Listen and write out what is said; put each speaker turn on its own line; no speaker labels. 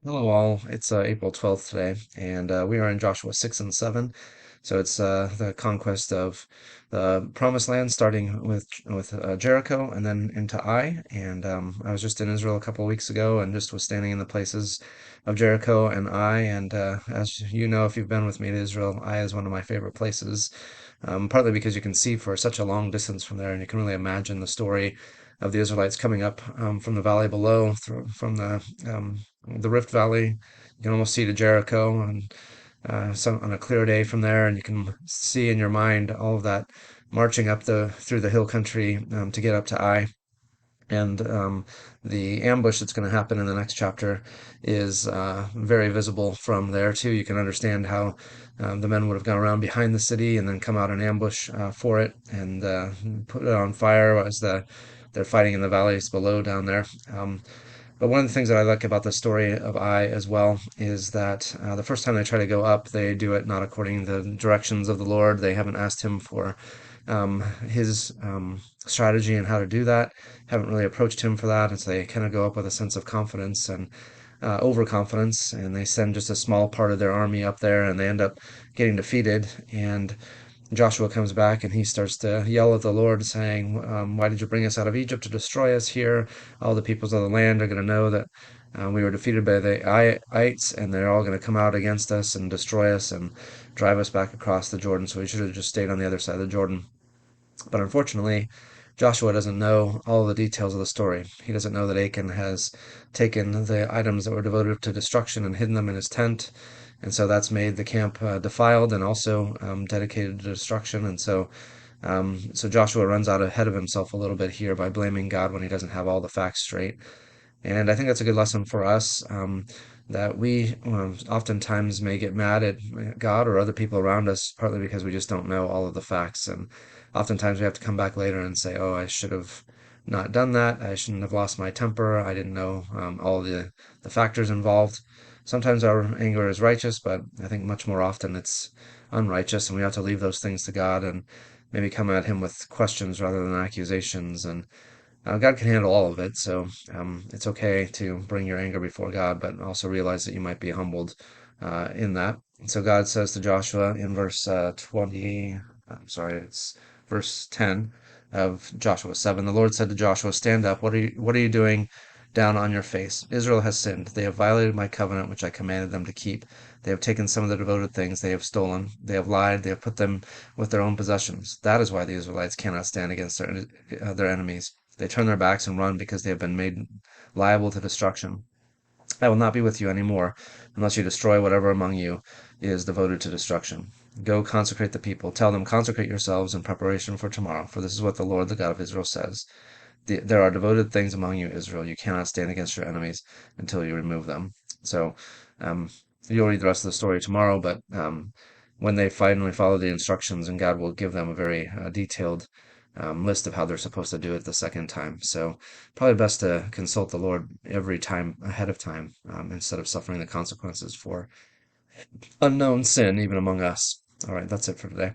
Hello all, it's April 12th today, and we are in Joshua 6 and 7. So it's the conquest of the Promised Land, starting with Jericho and then into Ai. And I was just in Israel a couple of weeks ago and just was standing in the places of Jericho and Ai. And as you know, if you've been with me to Israel, Ai is one of my favorite places, partly because you can see for such a long distance from there, and you can really imagine the story of the Israelites coming up from the valley below, from the Rift Valley. You can almost see to Jericho, and on a clear day from there, and you can see in your mind all of that marching up the through the hill country to get up to Ai. And the ambush that's going to happen in the next chapter is very visible from there too. You can understand how the men would have gone around behind the city and then come out and ambush for it and put it on fire as they're fighting in the valleys below down there. But one of the things that I like about the story of Ai as well is that the first time they try to go up, they do it not according to the directions of the Lord. They haven't asked him for his strategy and how to do that, haven't really approached him for that. And so they kind of go up with a sense of confidence and overconfidence, and they send just a small part of their army up there, and they end up getting defeated. And Joshua comes back and he starts to yell at the Lord, saying, "Why did you bring us out of Egypt to destroy us here? All the peoples of the land are going to know that we were defeated by the Aites, and they're all going to come out against us and destroy us and drive us back across the Jordan. So we should have just stayed on the other side of the Jordan." But unfortunately, Joshua doesn't know all the details of the story. He doesn't know that Achan has taken the items that were devoted to destruction and hidden them in his tent. And so that's made the camp defiled and also dedicated to destruction. And so Joshua runs out ahead of himself a little bit here by blaming God when he doesn't have all the facts straight. And I think that's a good lesson for us, that we oftentimes may get mad at God or other people around us, partly because we just don't know all of the facts. And oftentimes we have to come back later and say, oh, I should have not done that. I shouldn't have lost my temper. I didn't know all the factors involved. Sometimes our anger is righteous, but I think much more often it's unrighteous, and we have to leave those things to God and maybe come at Him with questions rather than accusations. And God can handle all of it, so it's okay to bring your anger before God, but also realize that you might be humbled in that. And so God says to Joshua in verse 20, I'm sorry, it's verse 10 of Joshua 7. The Lord said to Joshua, "Stand up. What are you doing down on your face? Israel has sinned. They have violated my covenant, which I commanded them to keep. They have taken some of the devoted things. They have stolen. They have lied. They have put them with their own possessions. That is why the Israelites cannot stand against their enemies. They turn their backs and run because they have been made liable to destruction. I will not be with you any more unless you destroy whatever among you is devoted to destruction. Go consecrate the people. Tell them, consecrate yourselves in preparation for tomorrow, for this is what the Lord, the God of Israel, says. There are devoted things among you, Israel. You cannot stand against your enemies until you remove them." So um, you'll read the rest of the story tomorrow, but when they finally follow the instructions, and God will give them a very detailed list of how they're supposed to do it the second time. So probably best to consult the Lord every time ahead of time, instead of suffering the consequences for unknown sin, even among us. All right, that's it for today.